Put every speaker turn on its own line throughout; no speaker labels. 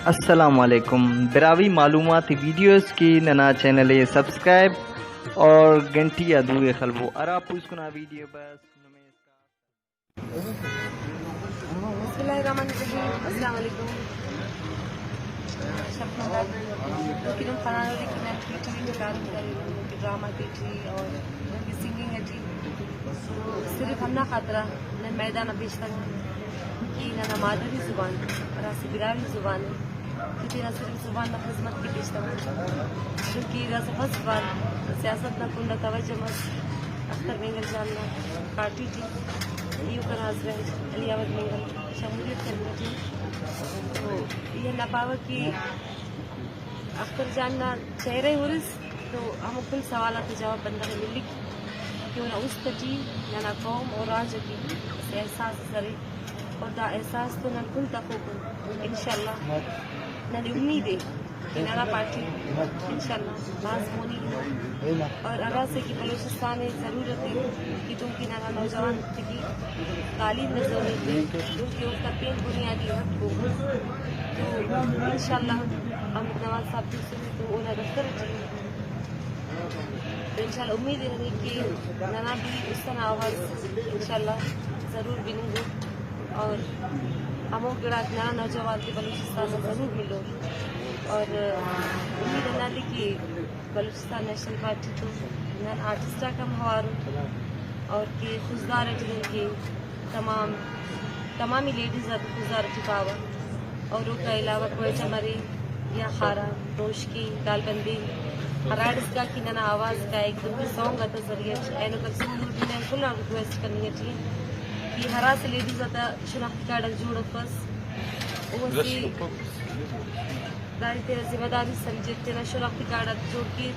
السلام علیکم. براوی معلوماتی ویڈیوز کی ننا چینل سبسکرائب اور گھنٹی ادوے خلبو ارا پوس کنا ویڈیو بس
بسم اللہ الرحمن الرحیم. السلام علیکم. لیکن فنان لیکن ٹی کار ڈرامہ تھی اور سنگنگ ہے صرف ہم نہ خاطرہ نہ میدان بیشتر کی نہ مادری زبان اور ایسی براوی زبان ہے کہ نہ صرف زبان نہ خدمت کی بیشتر کیونکہ رس فس بار سیاست نہ کنڈا توجہ مت اختر مینگل جاننا پارٹی تھی یو کا ناز رہے علی آباد مینگل شمولیت کرنا تھی تو یہ نپاور کی اختر جاننا چہرے ہرس تو ہم کل سوالات جواب بندہ ملی کیوں نہ اس تجی نہ قوم اور راج کی احساس سرے اور دا احساس تو نہ کل تقوقن انشاءاللہ نہ امید ہے کہ نہ پارٹی انشاءاللہ باز ہونی اور اگر سے کہ بلوچستان ہے ضرورت ہے کہ تم کی نہ نوجوان کی تعلیم میں ضرورت ہے کیونکہ اس کا تین بنیادی حق کو تو انشاءاللہ ہم نواز صاحب کی سنی تو انہیں دفتر چاہیے انشاءاللہ امید ہے کہ نانا بھی اس طرح آواز انشاءاللہ ضرور بنیں گے اور ہموں گڑا نیا نوجوان کے بلوچستان میں ضرور ملو اور امید ہے کہ بلوچستان نیشنل پارٹی تو نیا آرٹسٹا کا موارو اور کہ خوشدار ہے کہ تمامی لیڈیز خوشدار پاوا اور ان کا علاوہ کوئی چمرے یا خارا روش کی دال بندی ہراڈس کا کی ننا آواز کا ایک دن سانگ آتا ذریعہ اینو کر سندور بھی میں کل ریکویسٹ کرنی ہے کہ ہرا سے لیڈیز آتا شناختی کارڈ جوڑ پس وہ سی داری تیرا ذمہ داری سمجھتے تیرا شناختی کارڈ جوڑ کی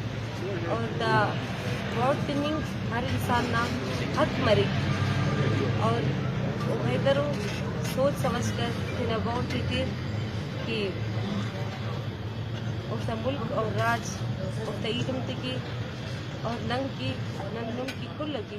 اور دا ووٹ وننگ ہر انسان نام حق مرے اور وہ بہتر ہو سوچ سمجھ کر تیرا ووٹ دیتے کہ اس ملک اور راج اور تعیدم کی اور ننگ کی کل کی